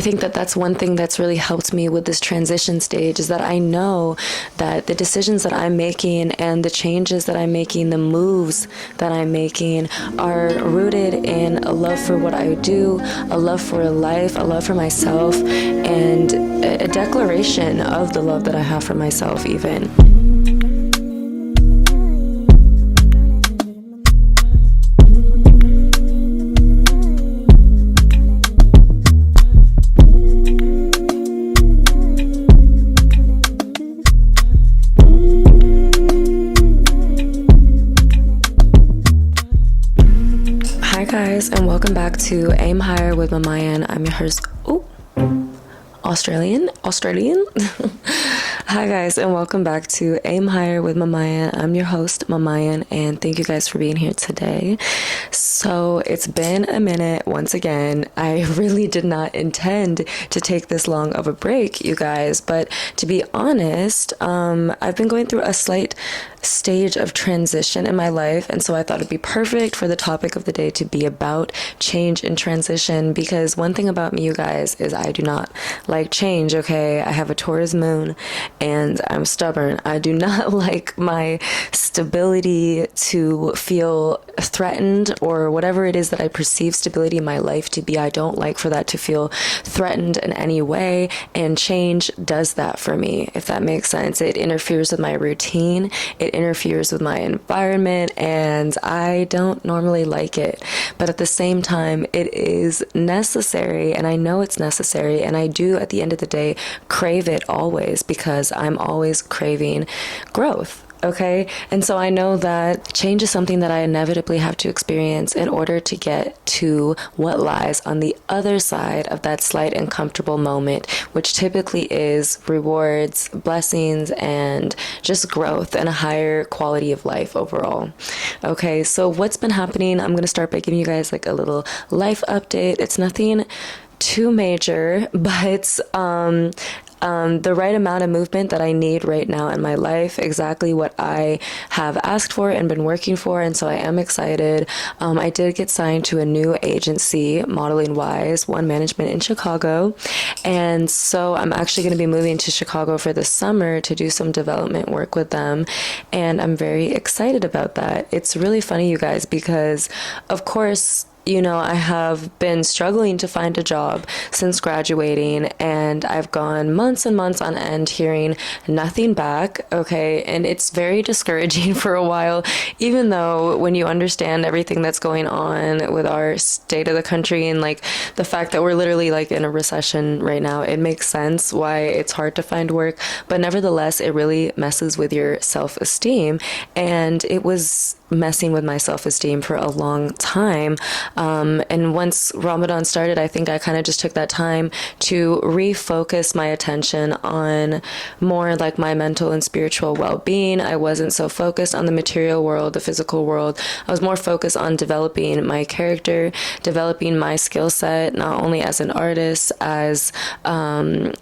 think that that's one thing that's really helped me with this transition stage, is that I know that the decisions that I'm making and the changes that I'm making, the moves that I'm making, are rooted in a love for what I do, a love for life, a love for myself, and a declaration of the love that I have for myself even. Hi guys, and welcome back to Aim Higher with Mamayan. I'm your host. Australian. Hi guys, and welcome back to Aim Higher with Mamayan. I'm your host, Mamayan, and thank you guys for being here today. So it's been a minute once again. I really did not intend to take this long of a break, you guys, but to be honest, I've been going through a slight stage of transition in my life, and so I thought it'd be perfect for the topic of the day to be about change and transition, because one thing about me, you guys, is I do not like change. Okay, I have a Taurus moon and I'm stubborn. I do not like my stability to feel threatened, or whatever it is that I perceive stability in my life to be. I don't like for that to feel threatened in any way, and change does that for me, if that makes sense. It interferes with my routine, it interferes with my environment, and I don't normally like it. But at the same time, it is necessary, and I know it's necessary, and I do at the end of the day crave it always, because I'm always craving growth. Okay, and so I know that change is something that I inevitably have to experience in order to get to what lies on the other side of that slight uncomfortable moment, which typically is rewards, blessings, and just growth and a higher quality of life overall. Okay, so what's been happening? I'm going to start by giving you guys like a little life update. It's nothing too major, but the right amount of movement that I need right now in my life, exactly what I have asked for and been working for, and so I am excited. I did get signed to a new agency, modeling wise, One Management in Chicago, and so I'm actually going to be moving to Chicago for the summer to do some development work with them, and I'm very excited about that. It's really funny, you guys, because of course, you know, I have been struggling to find a job since graduating, and I've gone months and months on end hearing nothing back, okay? And it's very discouraging for a while, even though when you understand everything that's going on with our state of the country and like the fact that we're literally like in a recession right now, it makes sense why it's hard to find work. But nevertheless, it really messes with your self-esteem, and it was messing with my self-esteem for a long time. And once Ramadan started, I think I kind of just took that time to refocus my attention on more like my mental and spiritual well-being. I wasn't so focused on the material world, the physical world. I was more focused on developing my character, developing my skill set, not only as an artist, as a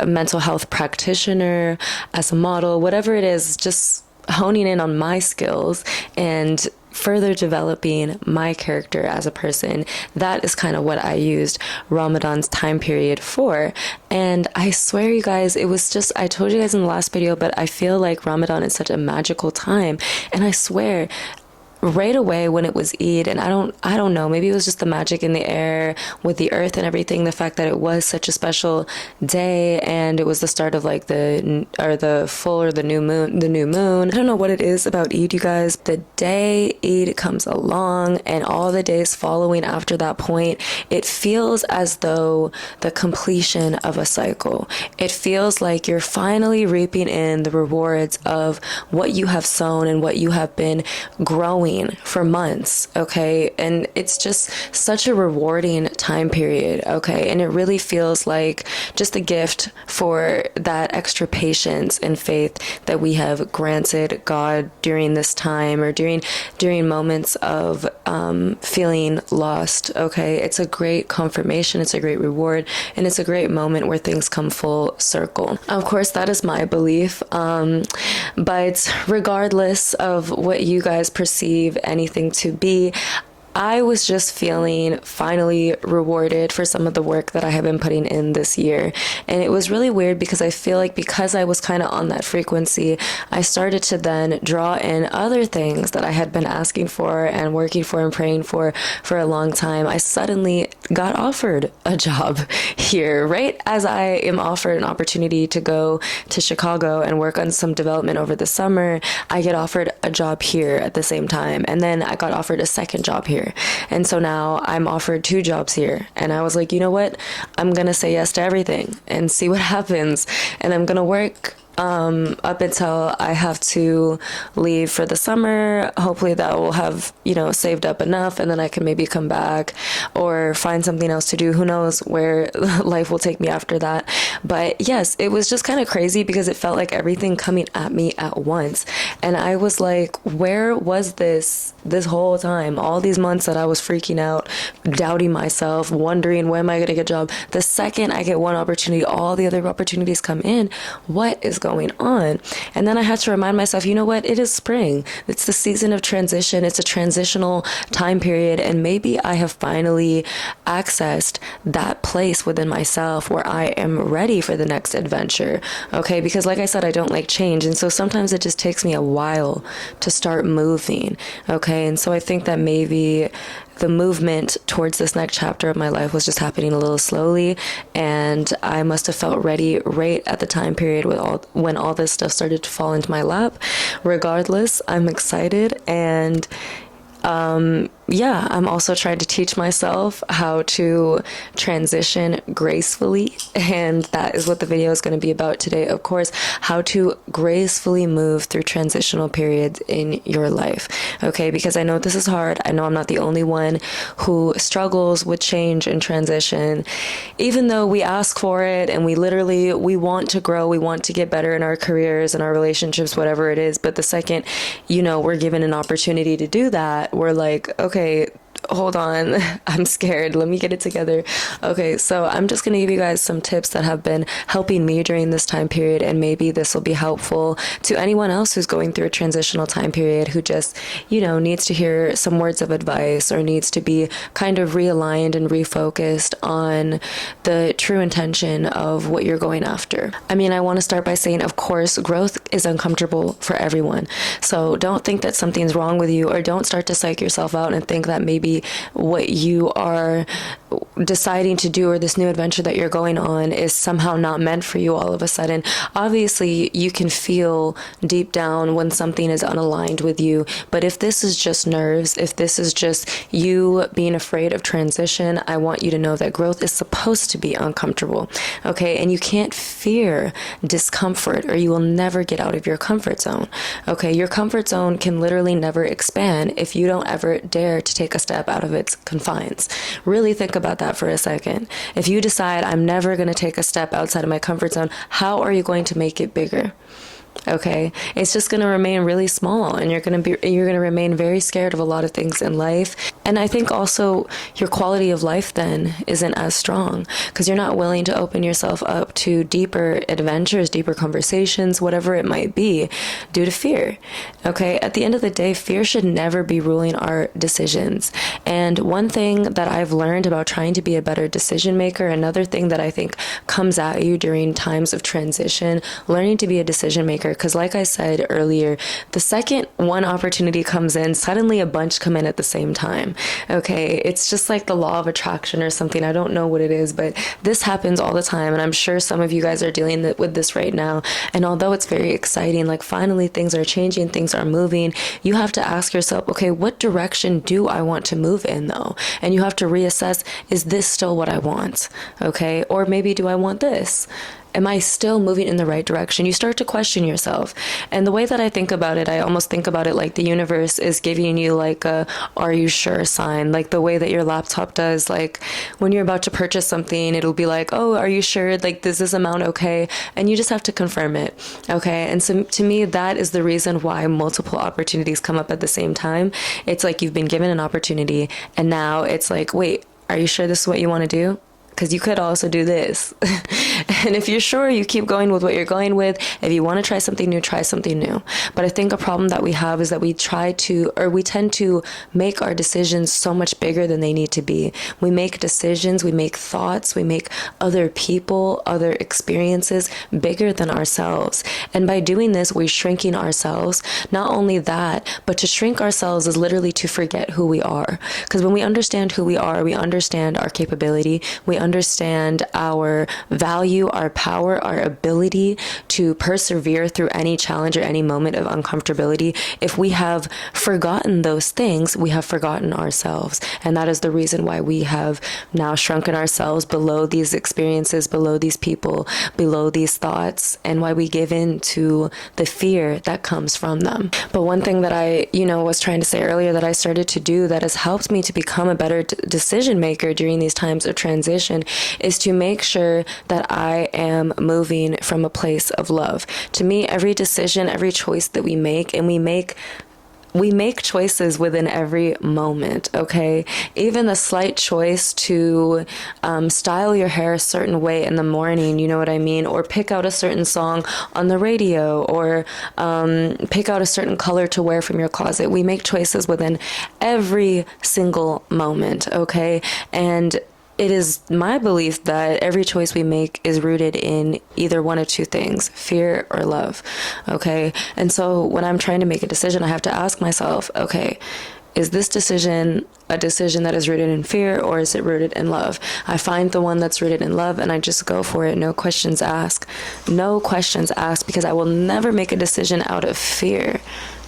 mental health practitioner, as a model, whatever it is, just honing in on my skills and further developing my character as a person. That is kind of what I used Ramadan's time period for. And I swear, you guys, it was just, I told you guys in the last video, but I feel like Ramadan is such a magical time. And I swear, right away when it was Eid, and I don't know, maybe it was just the magic in the air with the earth and everything, the fact that it was such a special day, and it was the start of like the full or the new moon. I don't know what it is about Eid, you guys. The day Eid comes along and all the days following after that point, it feels as though the completion of a cycle. It feels like you're finally reaping in the rewards of what you have sown and what you have been growing for months, okay? And it's just such a rewarding time period, okay? And it really feels like just a gift for that extra patience and faith that we have granted God during this time, or during moments of feeling lost, okay? It's a great confirmation, it's a great reward, and it's a great moment where things come full circle. Of course, that is my belief, but regardless of what you guys perceive anything to be, I was just feeling finally rewarded for some of the work that I have been putting in this year. And it was really weird because I feel like because I was kind of on that frequency, I started to then draw in other things that I had been asking for and working for and praying for a long time. I suddenly got offered a job here, right as I am offered an opportunity to go to Chicago and work on some development over the summer. I get offered a job here at the same time. And then I got offered a second job here. And so now I'm offered two jobs here. And I was like, you know what? I'm going to say yes to everything and see what happens. And I'm going to work up until I have to leave for the summer. Hopefully that will have, saved up enough, and then I can maybe come back or find something else to do. Who knows where life will take me after that. But yes, it was just kind of crazy because it felt like everything coming at me at once. And I was like, where was this whole time? All these months that I was freaking out, doubting myself, wondering when am I going to get a job? The second I get one opportunity, all the other opportunities come in. What is going on? And then I had to remind myself, you know what? It is spring. It's the season of transition. It's a transitional time period. And maybe I have finally accessed that place within myself where I am ready for the next adventure. Okay. Because like I said, I don't like change. And so sometimes it just takes me a while to start moving. Okay. And so I think that maybe the movement towards this next chapter of my life was just happening a little slowly, and I must have felt ready right at the time period when all this stuff started to fall into my lap. Regardless, I'm excited, and I'm also trying to teach myself how to transition gracefully. And that is what the video is going to be about today. Of course, how to gracefully move through transitional periods in your life. Okay. Because I know this is hard. I know I'm not the only one who struggles with change and transition, even though we ask for it and we want to grow. We want to get better in our careers and our relationships, whatever it is. But the second, we're given an opportunity to do that, we're like, okay, hold on, I'm scared. Let me get it together. Okay, so I'm just going to give you guys some tips that have been helping me during this time period, and maybe this will be helpful to anyone else who's going through a transitional time period who just, needs to hear some words of advice or needs to be kind of realigned and refocused on the true intention of what you're going after. I mean, I want to start by saying, of course, growth is uncomfortable for everyone. So don't think that something's wrong with you, or don't start to psych yourself out and think that maybe what you are deciding to do or this new adventure that you're going on is somehow not meant for you all of a sudden. Obviously, you can feel deep down when something is unaligned with you, but if this is just nerves, if this is just you being afraid of transition, I want you to know that growth is supposed to be uncomfortable, okay? And you can't fear discomfort, or you will never get out of your comfort zone, okay? Your comfort zone can literally never expand if you don't ever dare to take a step out of its confines. Really think about that for a second. If you decide I'm never going to take a step outside of my comfort zone, how are you going to make it bigger? Okay, it's just going to remain really small, and you're going to remain very scared of a lot of things in life. And I think also your quality of life then isn't as strong because you're not willing to open yourself up to deeper adventures, deeper conversations, whatever it might be, due to fear. Okay, at the end of the day, fear should never be ruling our decisions. And one thing that I've learned about trying to be a better decision maker, another thing that I think comes at you during times of transition, learning to be a decision maker. Because like I said earlier, the second one opportunity comes in, suddenly a bunch come in at the same time. Okay, it's just like the law of attraction or something. I don't know what it is, but this happens all the time. And I'm sure some of you guys are dealing with this right now. And although it's very exciting, like finally things are changing, things are moving, you have to ask yourself, okay, what direction do I want to move in though? And you have to reassess, is this still what I want? Okay, or maybe do I want this? Am I still moving in the right direction? You start to question yourself. And the way that I think about it, I almost think about it like the universe is giving you like a "are you sure" sign, like the way that your laptop does. Like when you're about to purchase something, it'll be like, oh, are you sure? Like, is this amount okay? And you just have to confirm it. Okay. And so to me, that is the reason why multiple opportunities come up at the same time. It's like you've been given an opportunity, and now it's like, wait, are you sure this is what you want to do? Because you could also do this. And if you're sure, you keep going with what you're going with. If you want to try something new, try something new. But I think a problem that we have is that we tend to make our decisions so much bigger than they need to be. We make decisions, we make thoughts, we make other people, other experiences bigger than ourselves. And by doing this, we're shrinking ourselves. Not only that, but to shrink ourselves is literally to forget who we are. Because when we understand who we are, we understand our capability, we understand our value, our power, our ability to persevere through any challenge or any moment of uncomfortability. If we have forgotten those things, we have forgotten ourselves. And that is the reason why we have now shrunken ourselves below these experiences, below these people, below these thoughts, and why we give in to the fear that comes from them. But one thing that I, was trying to say earlier that I started to do that has helped me to become a better decision maker during these times of transition is to make sure that I am moving from a place of love. To me, every decision, every choice that we make, and we make choices within every moment, okay? Even the slight choice to style your hair a certain way in the morning, you know what I mean? Or pick out a certain song on the radio, or pick out a certain color to wear from your closet. We make choices within every single moment, okay? And it is my belief that every choice we make is rooted in either one of two things, fear or love, okay? And so when I'm trying to make a decision, I have to ask myself, okay, is this decision a decision that is rooted in fear, or is it rooted in love? I find the one that's rooted in love and I just go for it. No questions asked. No questions asked, because I will never make a decision out of fear.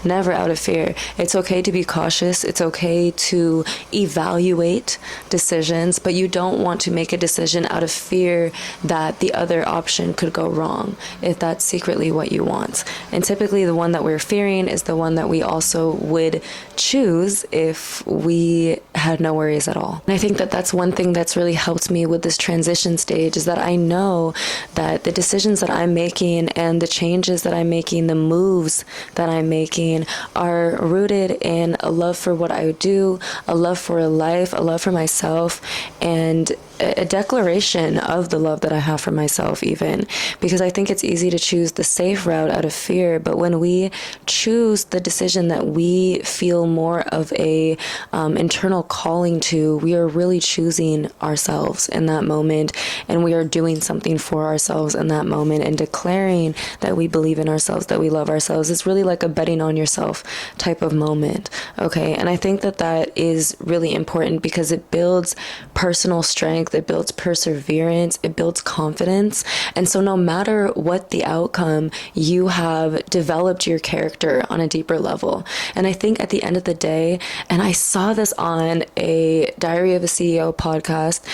Never out of fear. It's okay to be cautious. It's okay to evaluate decisions, but you don't want to make a decision out of fear that the other option could go wrong, if that's secretly what you want. And typically the one that we're fearing is the one that we also would choose if we had no worries at all. And I think that that's one thing that's really helped me with this transition stage, is that I know that the decisions that I'm making and the changes that I'm making, the moves that I'm making, are rooted in a love for what I do, a love for life, a love for myself, and a declaration of the love that I have for myself even. Because I think it's easy to choose the safe route out of fear, but when we choose the decision that we feel more of a internal calling to, we are really choosing ourselves in that moment, and we are doing something for ourselves in that moment, and declaring that we believe in ourselves, that we love ourselves. It's really like a betting on yourself type of moment, okay? And I think that that is really important, because it builds personal strength, it builds perseverance, it builds confidence. And so no matter what the outcome, you have developed your character on a deeper level. And I think at the end of the day, and I saw this on a Diary of a CEO podcast,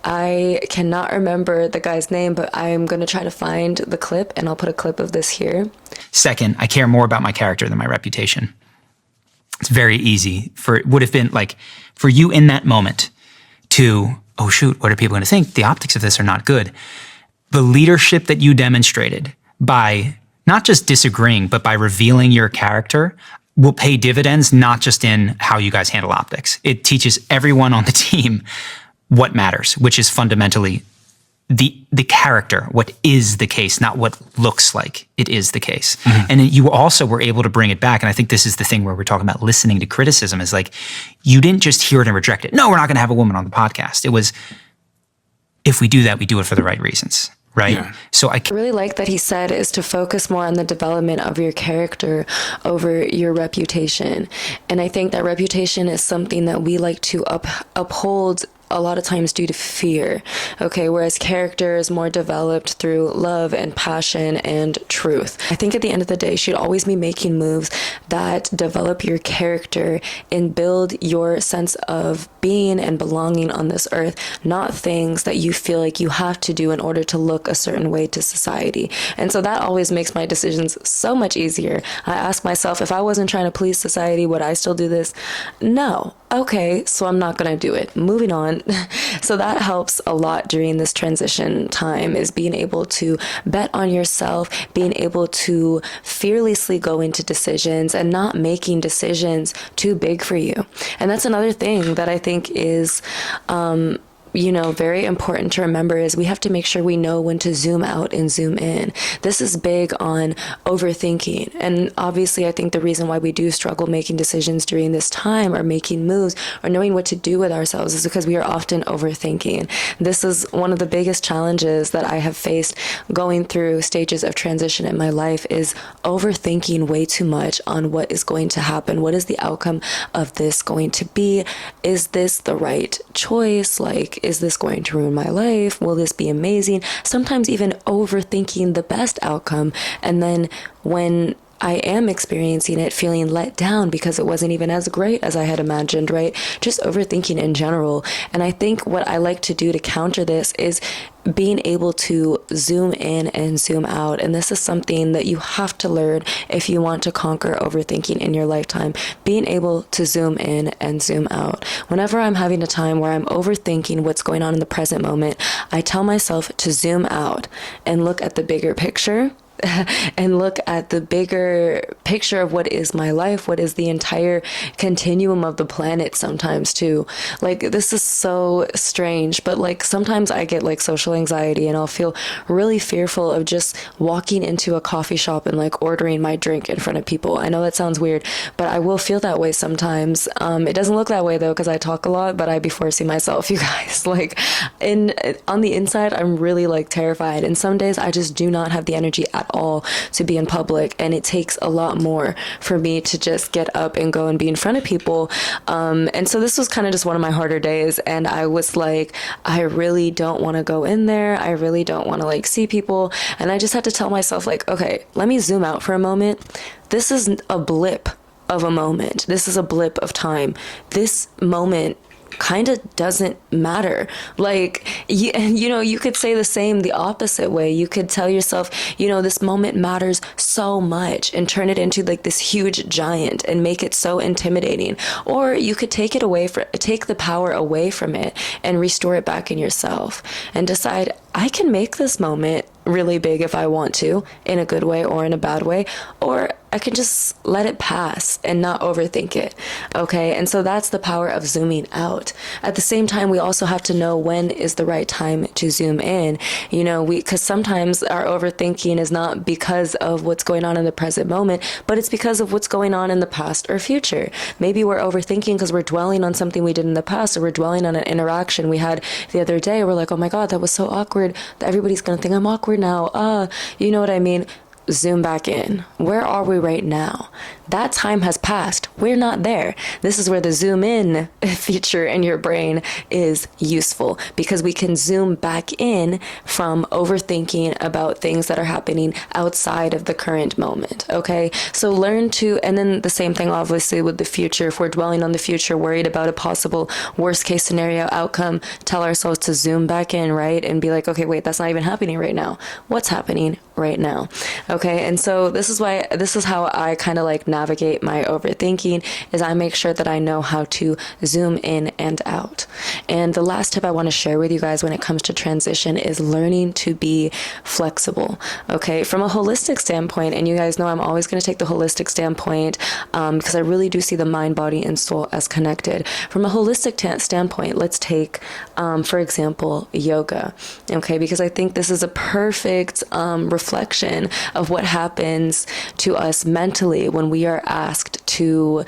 I cannot remember the guy's name, but I'm going to try to find the clip, and I'll put a clip of this here. Second, I care more about my character than my reputation. It's very easy would have been like for you in that moment to, oh shoot, what are people going to think? The optics of this are not good. The leadership that you demonstrated by not just disagreeing, but by revealing your character will pay dividends, not just in how you guys handle optics. It teaches everyone on the team what matters, which is fundamentally the character, what is the case, not what looks like it is the case. Mm-hmm. And you also were able to bring it back. And I think this is the thing where we're talking about listening to criticism, is like, you didn't just hear it and reject it. No, we're not going to have a woman on the podcast. It was, if we do that, we do it for the right reasons. Right. Yeah. So I really like that he said is to focus more on the development of your character over your reputation. And I think that reputation is something that we like to uphold a lot of times due to fear, okay, whereas character is more developed through love and passion and truth. I think at the end of the day, you should always be making moves that develop your character and build your sense of being and belonging on this earth, not things that you feel like you have to do in order to look a certain way to society. And so that always makes my decisions so much easier. I ask myself, if I wasn't trying to please society, would I still do this? No. Okay, so I'm not going to do it. Moving on. So that helps a lot during this transition time, is being able to bet on yourself, being able to fearlessly go into decisions and not making decisions too big for you. And that's another thing that I think is very important to remember is we have to make sure we know when to zoom out and zoom in. This is big on overthinking. And obviously, I think the reason why we do struggle making decisions during this time or making moves or knowing what to do with ourselves is because we are often overthinking. This is one of the biggest challenges that I have faced going through stages of transition in my life is overthinking way too much on what is going to happen. What is the outcome of this going to be? Is this the right choice? Like, is this going to ruin my life? Will this be amazing? Sometimes even overthinking the best outcome. And then when I am experiencing it, feeling let down because it wasn't even as great as I had imagined, right? Just overthinking in general. And I think what I like to do to counter this is being able to zoom in and zoom out. And this is something that you have to learn if you want to conquer overthinking in your lifetime. Being able to zoom in and zoom out. Whenever I'm having a time where I'm overthinking what's going on in the present moment, I tell myself to zoom out and look at the bigger picture. And look at the bigger picture of what is my life, what is the entire continuum of the planet sometimes too. Like, this is so strange, but like sometimes I get like social anxiety and I'll feel really fearful of just walking into a coffee shop and like ordering my drink in front of people. I know that sounds weird, but I will feel that way sometimes. It doesn't look that way though, because I talk a lot, but I be forcing myself, you guys. Like, on the inside, I'm really like terrified. And some days I just do not have the energy at all to be in public, and it takes a lot more for me to just get up and go and be in front of people. And so this was kind of just one of my harder days, and I was like, I really don't want to go in there. I really don't want to like see people. And I just had to tell myself like, okay, let me zoom out for a moment. This is a blip of a moment. This is a blip of time. This moment kind of doesn't matter. Like, you could say the opposite way. You could tell yourself, this moment matters so much, and turn it into like this huge giant and make it so intimidating. Or you could take the power away from it and restore it back in yourself and decide, I can make this moment really big if I want to, in a good way or in a bad way, or I can just let it pass and not overthink it. Okay. And so that's the power of zooming out. At the same time, we also have to know when is the right time to zoom in, because sometimes our overthinking is not because of what's going on in the present moment, but it's because of what's going on in the past or future. Maybe we're overthinking because we're dwelling on something we did in the past, or we're dwelling on an interaction we had the other day. We're like, oh my God, that was so awkward. Everybody's going to think I'm awkward now. You know what I mean? Zoom back in. Where are we right now? That time has passed. We're not there. This is where the zoom in feature in your brain is useful, because we can zoom back in from overthinking about things that are happening outside of the current moment. Okay. So learn to, and then the same thing obviously with the future. If we're dwelling on the future, worried about a possible worst case scenario outcome, tell ourselves to zoom back in, right? And be like, okay, wait, that's not even happening right now. What's happening right now? Okay. And so this is how I kind of like navigate my overthinking, is I make sure that I know how to zoom in and out. And the last tip I want to share with you guys when it comes to transition is learning to be flexible. Okay. From a holistic standpoint, and you guys know I'm always going to take the holistic standpoint, because I really do see the mind, body, and soul as connected. From a holistic standpoint, let's take, for example, yoga. Okay. Because I think this is a perfect reflection of what happens to us mentally when we are asked to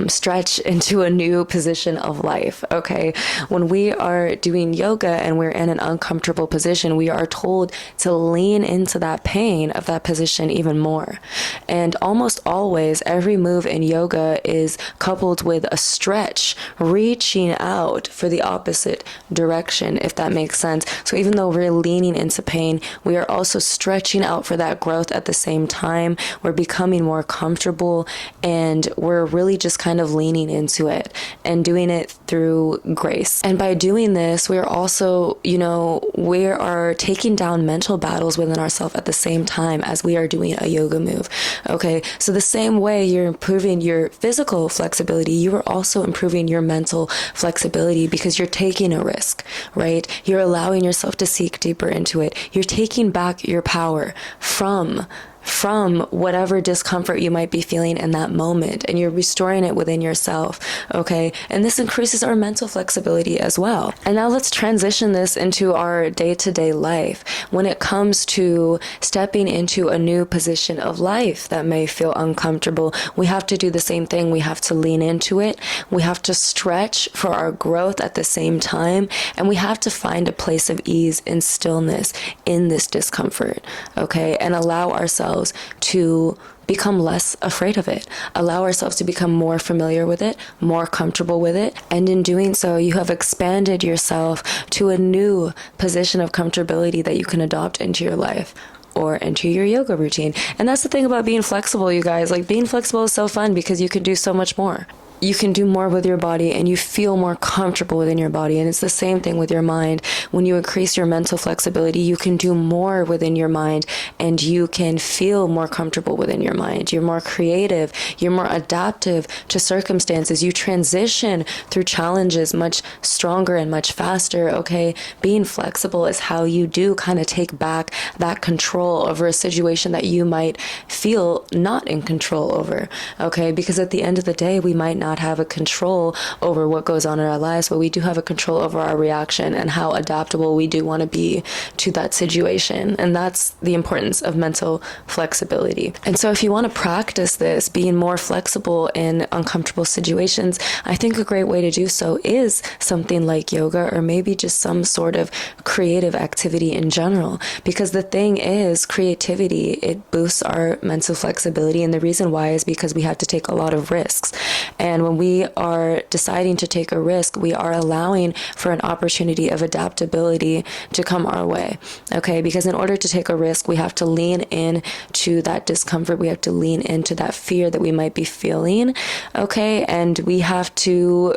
stretch into a new position of life. Okay. When we are doing yoga and we're in an uncomfortable position, we are told to lean into that pain of that position even more. And almost always, every move in yoga is coupled with a stretch, reaching out for the opposite direction, if that makes sense. So even though we're leaning into pain, we are also stretching out for that growth at the same time. We're becoming more comfortable, and we're really just kind of leaning into it and doing it through grace. And by doing this, we're also, we are taking down mental battles within ourselves at the same time as we are doing a yoga move. Okay. So the same way you're improving your physical flexibility, you are also improving your mental flexibility, because you're taking a risk, right? You're allowing yourself to seek deeper into it. You're taking back your power from from whatever discomfort you might be feeling in that moment, and you're restoring it within yourself. Okay. And this increases our mental flexibility as well. And now let's transition this into our day-to-day life. When it comes to stepping into a new position of life that may feel uncomfortable, we have to do the same thing. We have to lean into it. We have to stretch for our growth at the same time. And we have to find a place of ease and stillness in this discomfort. Okay. And allow ourselves to become less afraid of it, allow ourselves to become more familiar with it, more comfortable with it. And in doing so, you have expanded yourself to a new position of comfortability that you can adopt into your life or into your yoga routine. And that's the thing about being flexible, you guys. Like, being flexible is so fun because you can do so much more. You can do more with your body and you feel more comfortable within your body. And it's the same thing with your mind. When you increase your mental flexibility, you can do more within your mind and you can feel more comfortable within your mind. You're more creative. You're more adaptive to circumstances. You transition through challenges much stronger and much faster. Okay. Being flexible is how you do kind of take back that control over a situation that you might feel not in control over. Okay. Because at the end of the day, we might not have a control over what goes on in our lives, but we do have a control over our reaction and how adaptable we do want to be to that situation. And that's the importance of mental flexibility. And so if you want to practice this, being more flexible in uncomfortable situations, I think a great way to do so is something like yoga, or maybe just some sort of creative activity in general. Because the thing is, creativity, it boosts our mental flexibility. And the reason why is because we have to take a lot of risks. And when we are deciding to take a risk, we are allowing for an opportunity of adaptability to come our way. Okay. Because in order to take a risk, we have to lean in to that discomfort. We have to lean into that fear that we might be feeling. Okay. And we have to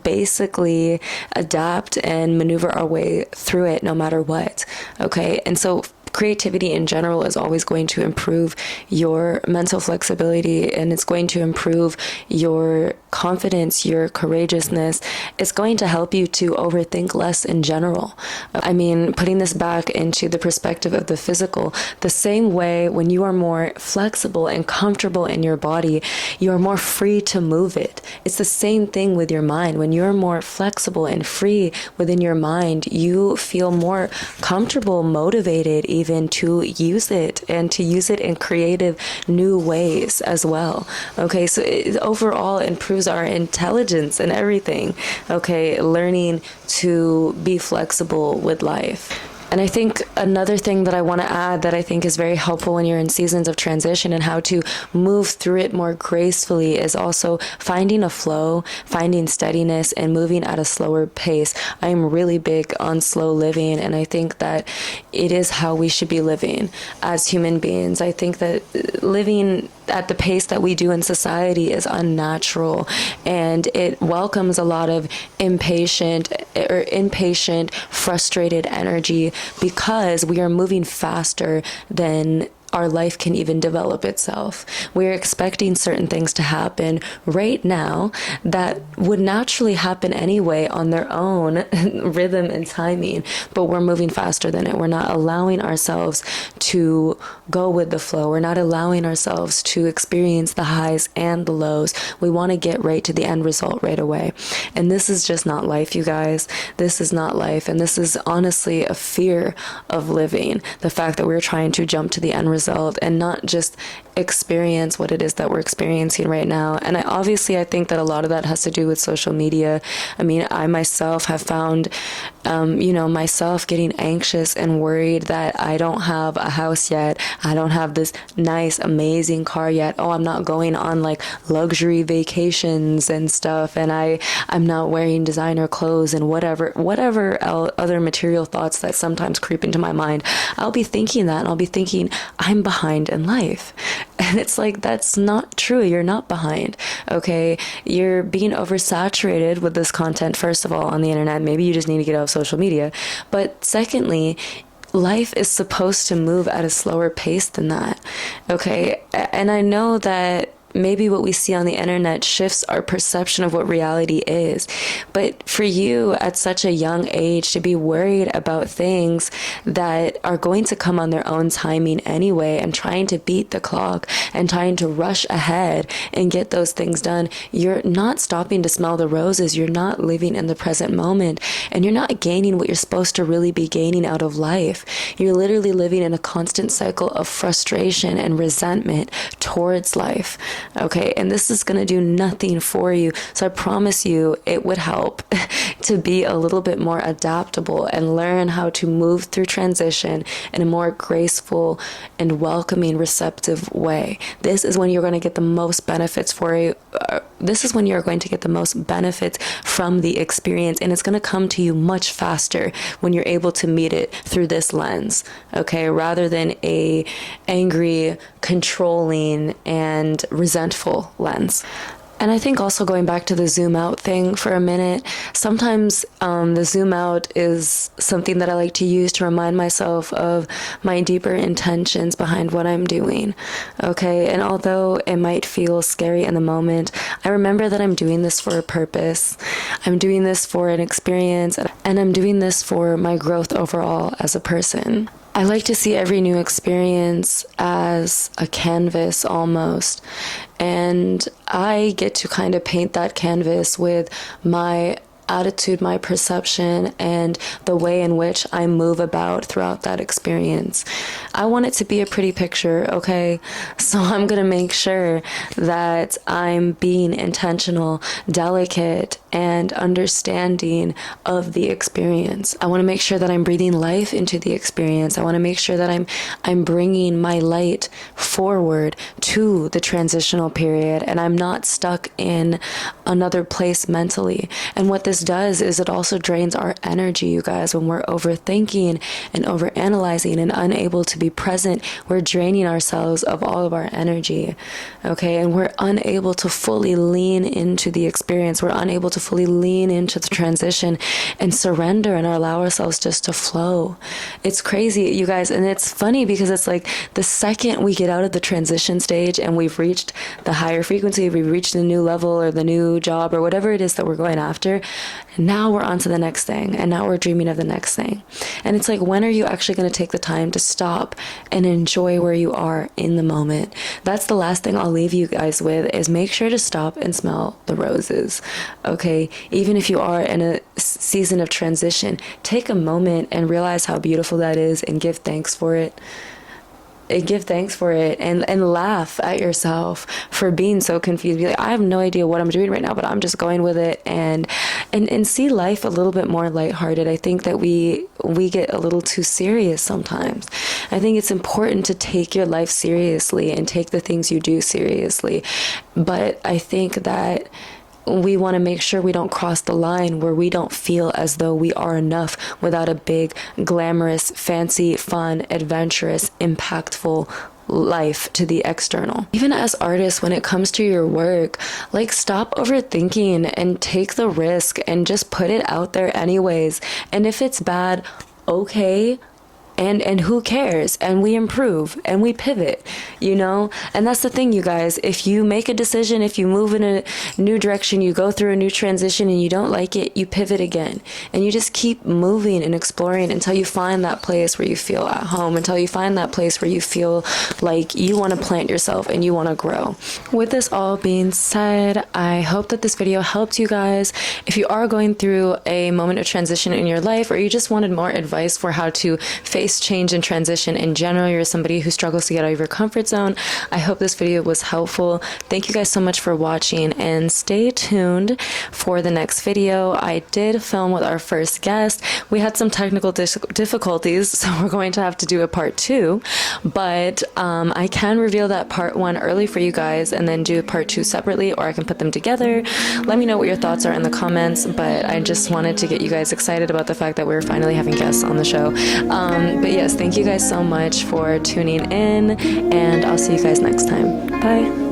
basically adapt and maneuver our way through it no matter what. Okay. And so creativity in general is always going to improve your mental flexibility, and it's going to improve your confidence, your courageousness. It's going to help you to overthink less in general. I mean, putting this back into the perspective of the physical, the same way when you are more flexible and comfortable in your body, you are more free to move it. It's the same thing with your mind. When you're more flexible and free within your mind, you feel more comfortable, motivated even to use it, and to use it in creative new ways as well. Okay, so it overall improves our intelligence and everything. Okay, learning to be flexible with life. And I think another thing that I want to add that I think is very helpful when you're in seasons of transition and how to move through it more gracefully is also finding a flow, finding steadiness, and moving at a slower pace. I'm really big on slow living, and I think that it is how we should be living as human beings. I think that living at the pace that we do in society is unnatural, and it welcomes a lot of impatient, frustrated energy because we are moving faster than our life can even develop itself. We're expecting certain things to happen right now that would naturally happen anyway on their own rhythm and timing, but we're moving faster than it. We're not allowing ourselves to go with the flow. We're not allowing ourselves to experience the highs and the lows. We want to get right to the end result right away. And this is just not life, you guys. This is not life. And this is honestly a fear of living. The fact that we're trying to jump to the end result and not just experience what it is that we're experiencing right now. And I think that a lot of that has to do with social media. I mean, I myself have found, myself getting anxious and worried that I don't have a house yet. I don't have this nice, amazing car yet. Oh, I'm not going on like luxury vacations and stuff. And I'm not wearing designer clothes and whatever other material thoughts that sometimes creep into my mind. I'll be thinking that, and I'll be thinking I'm behind in life. And it's like, that's not true. You're not behind. Okay. You're being oversaturated with this content, first of all, on the internet. Maybe you just need to get off social media. But secondly, life is supposed to move at a slower pace than that. Okay. And I know that maybe what we see on the internet shifts our perception of what reality is. But for you at such a young age to be worried about things that are going to come on their own timing anyway, and trying to beat the clock and trying to rush ahead and get those things done, you're not stopping to smell the roses. You're not living in the present moment, and you're not gaining what you're supposed to really be gaining out of life. You're literally living in a constant cycle of frustration and resentment towards life. Okay. And this is going to do nothing for you. So I promise you it would help to be a little bit more adaptable and learn how to move through transition in a more graceful and welcoming, receptive way. This is when you're going to get the most benefits for you. This is when you're going to get the most benefits from the experience, and it's going to come to you much faster when you're able to meet it through this lens, okay, rather than a angry, controlling, and resentful lens. And I think also going back to the zoom out thing for a minute, sometimes the zoom out is something that I like to use to remind myself of my deeper intentions behind what I'm doing. Okay. And although it might feel scary in the moment, I remember that I'm doing this for a purpose. I'm doing this for an experience, and I'm doing this for my growth overall as a person. I like to see every new experience as a canvas almost. And I get to kind of paint that canvas with my attitude, my perception, and the way in which I move about throughout that experience. I want it to be a pretty picture, okay? So I'm going to make sure that I'm being intentional, delicate, and understanding of the experience. I want to make sure that I'm breathing life into the experience. I want to make sure that I'm bringing my light forward to the transitional period, and I'm not stuck in another place mentally. And what this does is it also drains our energy, you guys. When we're overthinking and overanalyzing and unable to be present, we're draining ourselves of all of our energy, okay? And we're unable to fully lean into the experience. We're unable to fully lean into the transition and surrender and allow ourselves just to flow. It's crazy, you guys. And it's funny because it's like the second we get out of the transition stage and we've reached the higher frequency, we've reached the new level or the new job or whatever it is that we're going after, now we're on to the next thing, and now we're dreaming of the next thing. And it's like, when are you actually going to take the time to stop and enjoy where you are in the moment? That's the last thing I'll leave you guys with, is make sure to stop and smell the roses, okay? Even if you are in a season of transition, take a moment and realize how beautiful that is and give thanks for it. And laugh at yourself for being so confused. Be like, I have no idea what I'm doing right now, but I'm just going with it, and see life a little bit more lighthearted. I think that we get a little too serious sometimes. I think it's important to take your life seriously and take the things you do seriously. But I think that we want to make sure we don't cross the line where we don't feel as though we are enough without a big, glamorous, fancy, fun, adventurous, impactful life to the external. Even as artists, when it comes to your work, like, stop overthinking and take the risk and just put it out there anyways. And if it's bad, okay. And who cares? And we improve and we pivot, you know? And that's the thing, you guys. If you make a decision, if you move in a new direction, you go through a new transition and you don't like it, you pivot again. And you just keep moving and exploring until you find that place where you feel at home, until you find that place where you feel like you want to plant yourself and you want to grow. With this all being said, I hope that this video helped you guys. If you are going through a moment of transition in your life, or you just wanted more advice for how to face change and transition in general, you're somebody who struggles to get out of your comfort zone, I hope this video was helpful. Thank you guys so much for watching, and stay tuned for the next video. I did film with our first guest. We had some technical difficulties, so we're going to have to do a part 2, but I can reveal that part 1 early for you guys and then do part 2 separately, or I can put them together. Let me know what your thoughts are in the comments, but I just wanted to get you guys excited about the fact that we're finally having guests on the show. But yes, thank you guys so much for tuning in, and I'll see you guys next time. Bye.